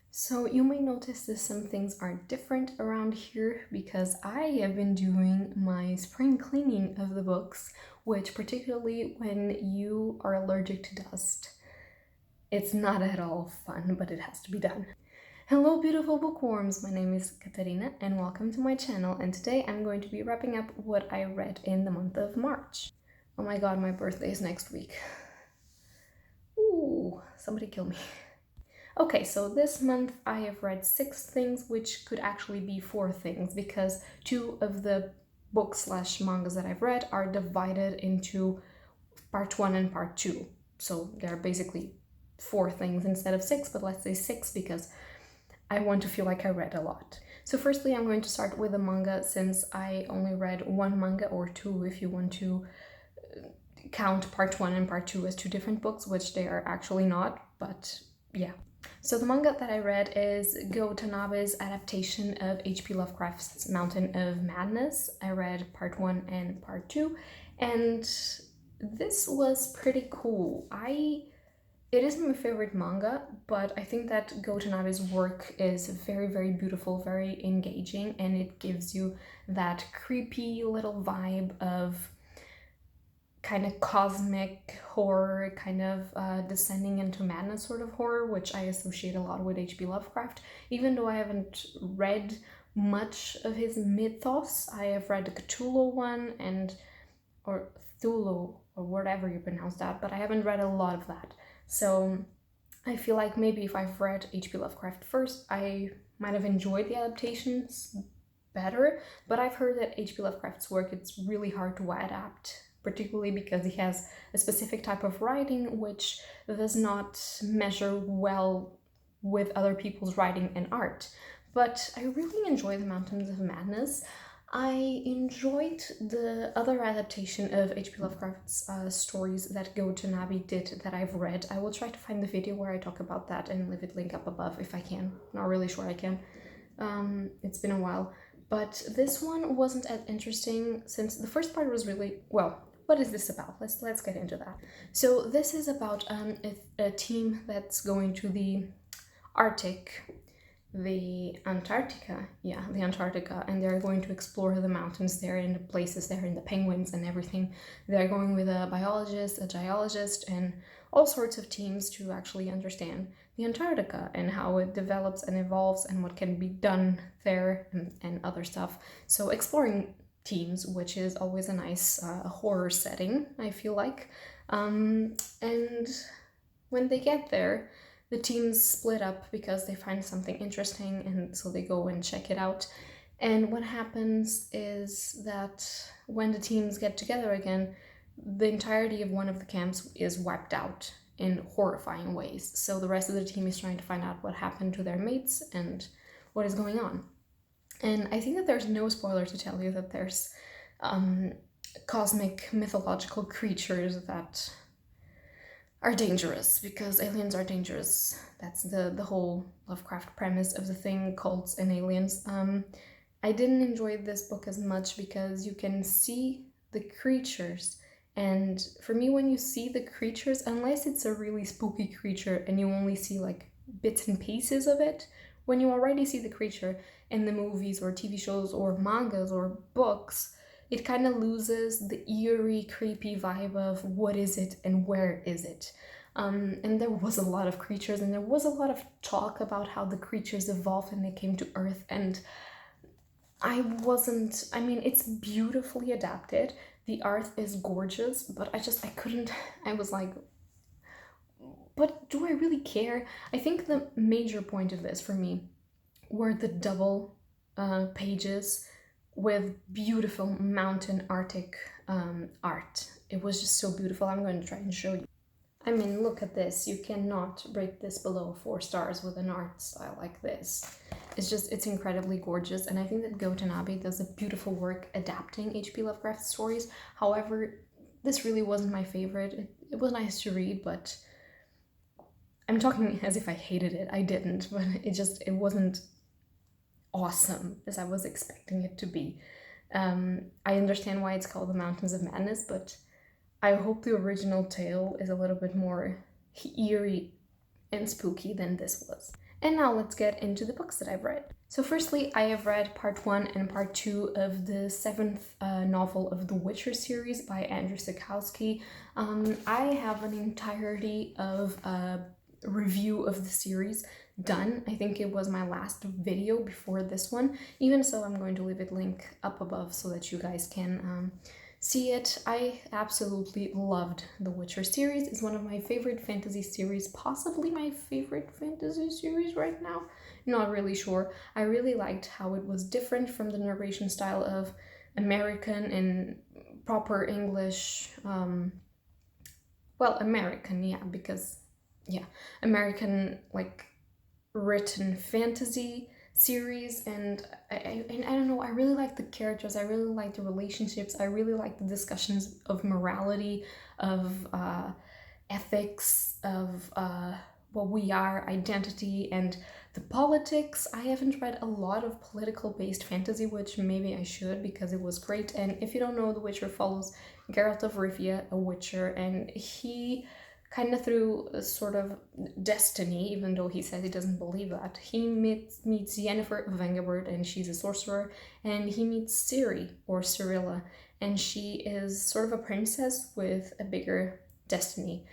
So you may notice that some things are different around here because I have been doing my spring cleaning of the books, which particularly when you are allergic to dust, it's not at all fun, but it has to be done. Hello beautiful bookworms, my name is Katarina and welcome to my channel, and today I'm going to be wrapping up what I read in the month of March. Oh my god, my birthday is next week. Ooh, somebody kill me. Okay, so this month I have read 6 things, which could actually be 4 things because 2 of the books / mangas that I've read are divided into part 1 and part 2. So they're basically 4 things instead of 6, but let's say 6 because I want to feel like I read a lot. So firstly, I'm going to start with a manga since I only read 1 manga, or 2 if you want to count part 1 and part 2 as 2 different books, which they are actually not, but yeah. So the manga that I read is Go Tanabe's adaptation of H.P. Lovecraft's Mountain of Madness. I read part 1 and part 2, and this was pretty cool. It isn't my favorite manga, but I think that Go Tanabe's work is very, very beautiful, very engaging, and it gives you that creepy little vibe of kind of cosmic horror, kind of descending into madness sort of horror, which I associate a lot with H.P. Lovecraft. Even though I haven't read much of his mythos, I have read the Cthulhu one or Cthulhu, or whatever you pronounce that, but I haven't read a lot of that. So I feel like maybe if I've read H.P. Lovecraft first, I might have enjoyed the adaptations better, but I've heard that H.P. Lovecraft's work, it's really hard to adapt, particularly because he has a specific type of writing which does not measure well with other people's writing and art. But I really enjoy The Mountains of Madness. I enjoyed the other adaptation of H.P. Lovecraft's stories that Go Tanabe did that I've read. I will try to find the video where I talk about that and leave it link up above if I can. Not really sure I can. It's been a while. But this one wasn't as interesting since the first part was really, well, what is this about? Let's get into that. So this is about a team that's going to the Arctic, the Antarctica, and they're going to explore the mountains there and the places there and the penguins and everything. They're going with a biologist, a geologist, and all sorts of teams to actually understand the Antarctica and how it develops and evolves and what can be done there and other stuff. So exploring teams, which is always a nice horror setting, I feel like. And when they get there, the teams split up because they find something interesting, and so they go and check it out. And what happens is that when the teams get together again, the entirety of one of the camps is wiped out in horrifying ways. So the rest of the team is trying to find out what happened to their mates and what is going on. And I think that there's no spoiler to tell you that there's cosmic mythological creatures that are dangerous, because aliens are dangerous. That's the whole Lovecraft premise of the thing, cults and aliens. I didn't enjoy this book as much because you can see the creatures, and for me, when you see the creatures, unless it's a really spooky creature and you only see like bits and pieces of it, when you already see the creature in the movies or TV shows or mangas or books, it kind of loses the eerie, creepy vibe of what is it and where is it. And there was a lot of creatures, and there was a lot of talk about how the creatures evolved and they came to Earth, and I mean, it's beautifully adapted. The art is gorgeous, but I was like, but do I really care? I think the major point of this for me were the double pages with beautiful mountain Arctic art. It was just so beautiful. I'm going to try and show you. I mean, look at this. You cannot break this below 4 stars with an art style like this. It's incredibly gorgeous, and I think that Go Tanabe does a beautiful work adapting H.P. Lovecraft stories. However, this really wasn't my favorite. It was nice to read, but I'm talking as if I hated it. I didn't, but it wasn't awesome as I was expecting it to be. I understand why it's called The Mountains of Madness, but I hope the original tale is a little bit more eerie and spooky than this was. And now let's get into the books that I've read. So firstly, I have read part 1 and part 2 of the 7th novel of the Witcher series by Andrzej Sapkowski. I have an entirety of a review of the series done. I think it was my last video before this one. Even so, I'm going to leave it link up above so that you guys can see it. I absolutely loved the Witcher series. It's one of my favorite fantasy series, possibly my favorite fantasy series right now. Not really sure. I really liked how it was different from the narration style of American and proper English, well, American, yeah, because, yeah, American, like, written fantasy series, and I don't know, I really like the characters, I really like the relationships, I really like the discussions of morality, of ethics, of what we are, identity, and the politics. I haven't read a lot of political based fantasy, which maybe I should because it was great. And if you don't know, The Witcher follows Geralt of Rivia, a witcher, and he kind of through a sort of destiny, even though he says he doesn't believe that, he meets Yennefer of Vengerberg, and she's a sorcerer, and he meets Ciri, or Cirilla, and she is sort of a princess with a bigger destiny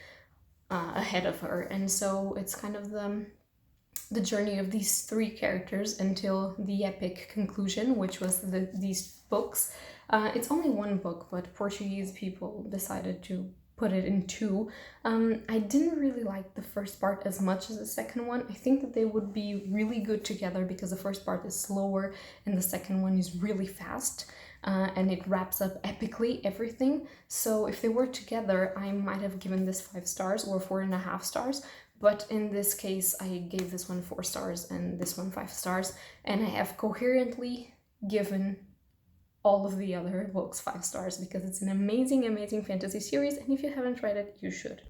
ahead of her. And so it's kind of the journey of these 3 characters until the epic conclusion, which was these books. It's only 1 book, but Portuguese people decided to put it in 2. I didn't really like the first part as much as the second one. I think that they would be really good together because the first part is slower and the second one is really fast, and it wraps up epically everything. So if they were together, I might have given this 5 stars or 4.5 stars. But in this case, I gave this one 4 stars and this one 5 stars, and I have coherently given all of the other books 5 stars because it's an amazing, amazing fantasy series, and if you haven't read it, you should.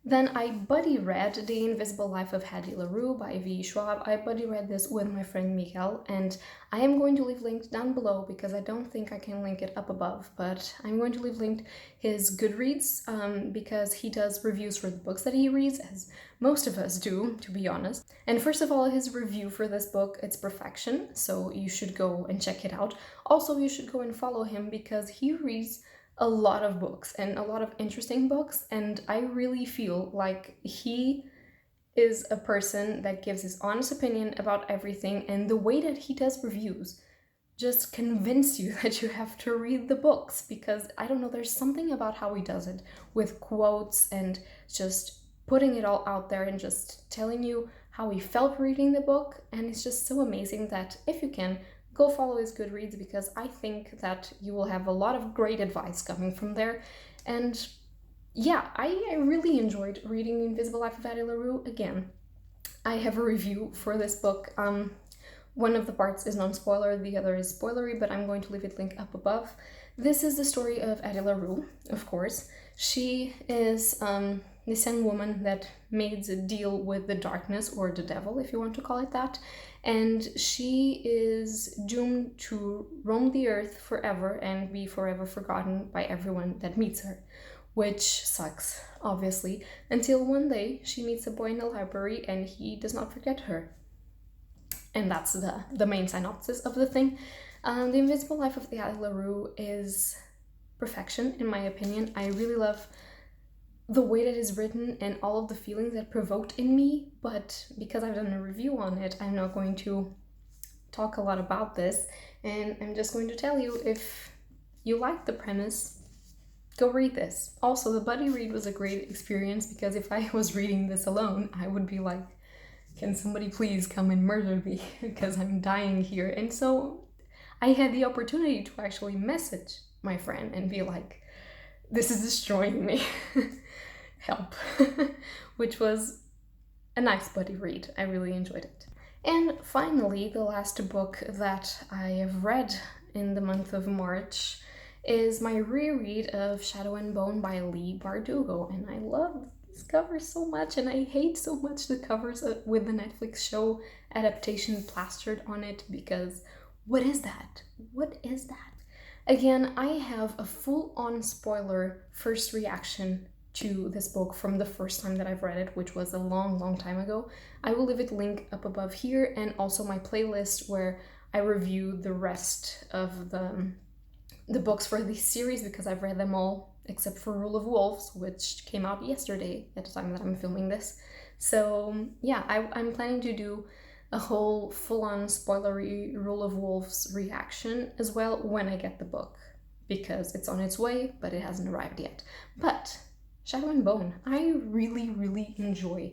Then I buddy read The Invisible Life of Addie Larue by V. Schwab. I buddy read this with my friend Miguel, and I am going to leave links down below because I don't think I can link it up above, but I'm going to leave linked his Goodreads because he does reviews for the books that he reads, as most of us do, to be honest. And first of all, his review for this book, it's perfection, so you should go and check it out. Also, you should go and follow him because he reads a lot of books and a lot of interesting books, and I really feel like he is a person that gives his honest opinion about everything, and the way that he does reviews just convince you that you have to read the books, because I don't know, there's something about how he does it with quotes and just putting it all out there and just telling you how he felt reading the book, and it's just so amazing that if you can, go follow his Goodreads because I think that you will have a lot of great advice coming from there. And yeah, I really enjoyed reading The Invisible Life of Addie Larue again. I have a review for this book. One of the parts is non-spoiler, the other is spoilery, but I'm going to leave it link up above. This is the story of Addie Larue, of course. She is this young woman that made a deal with the darkness, or the devil, if you want to call it that, and she is doomed to roam the earth forever and be forever forgotten by everyone that meets her, which sucks, obviously, until one day she meets a boy in a library and he does not forget her. And that's the main synopsis of the thing. The Invisible Life of Addie Larue is perfection, in my opinion. I really love the way that is written and all of the feelings that provoked in me, but because I've done a review on it, I'm not going to talk a lot about this, and I'm just going to tell you, if you like the premise, go read this. Also, the buddy read was a great experience because if I was reading this alone, I would be like, can somebody please come and murder me because I'm dying here? And so I had the opportunity to actually message my friend and be like, this is destroying me. Help. Which was a nice buddy read. I really enjoyed it. And finally, the last book that I have read in the month of March is my reread of Shadow and Bone by Leigh Bardugo, and I love this cover so much, and I hate so much the covers with the Netflix show Adaptation plastered on it, because what is that? What is that? Again, I have a full-on spoiler first reaction to this book from the first time that I've read it, which was a long time ago, I will leave it link up above here, and also my playlist where I review the rest of the books for this series, because I've read them all except for Rule of Wolves, which came out yesterday at the time that I'm filming this. So yeah, I'm planning to do a whole full-on spoilery Rule of Wolves reaction as well when I get the book, because it's on its way, but it hasn't arrived yet. But Shadow and Bone, I really enjoy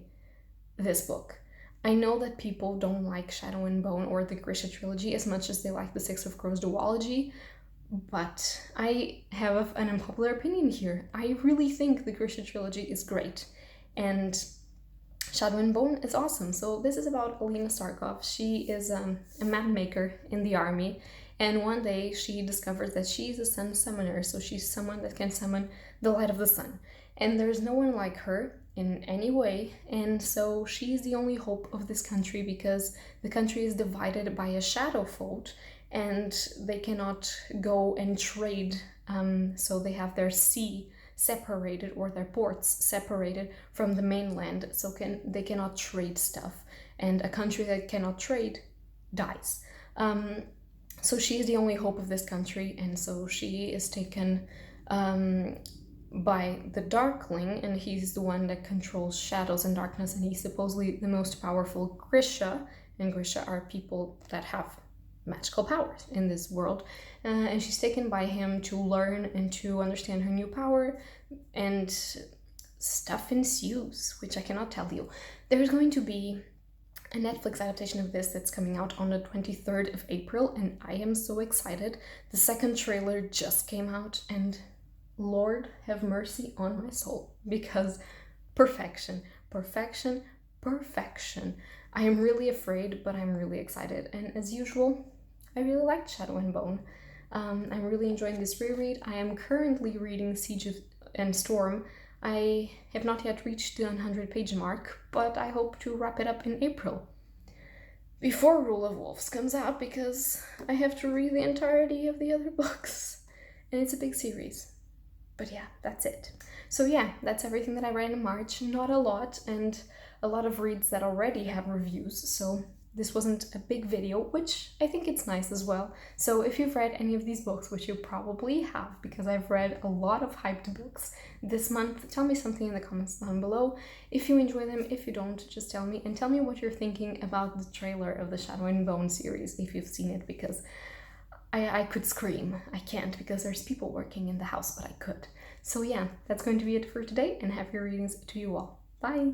this book. I know that people don't like Shadow and Bone or the Grisha trilogy as much as they like the Six of Crows duology, but I have an unpopular opinion here. I really think the Grisha trilogy is great, and Shadow and Bone is awesome. So this is about Alina Starkov. She is a map maker in the army, and one day she discovers that she's a sun summoner, so she's someone that can summon the light of the sun. And there's no one like her in any way, and so she's the only hope of this country, because the country is divided by a shadow fault, and they cannot go and trade, so they have their sea separated, or their ports separated from the mainland, so they cannot trade stuff, and a country that cannot trade dies. So she is the only hope of this country, and so she is taken by the Darkling, and he's the one that controls shadows and darkness, and he's supposedly the most powerful Grisha, and Grisha are people that have magical powers in this world, and she's taken by him to learn and to understand her new power, and stuff ensues, which I cannot tell you. There's going to be a Netflix adaptation of this that's coming out on the 23rd of April, and I am so excited. The second trailer just came out, and Lord have mercy on my soul, because perfection. I am really afraid, but I'm really excited, and as usual, I really liked Shadow and Bone. I'm really enjoying this reread. I am currently reading Siege and Storm. I have not yet reached the 100-page mark, but I hope to wrap it up in April, before Rule of Wolves comes out, because I have to read the entirety of the other books, and it's a big series. But yeah, that's it. So yeah, that's everything that I read in March. Not a lot, and a lot of reads that already have reviews, so this wasn't a big video, which I think it's nice as well. So if you've read any of these books, which you probably have, because I've read a lot of hyped books this month, tell me something in the comments down below. If you enjoy them, if you don't, just tell me, and tell me what you're thinking about the trailer of the Shadow and Bone series, if you've seen it, because I could scream. I can't, because there's people working in the house, but I could. So yeah, that's going to be it for today, and happy readings to you all. Bye!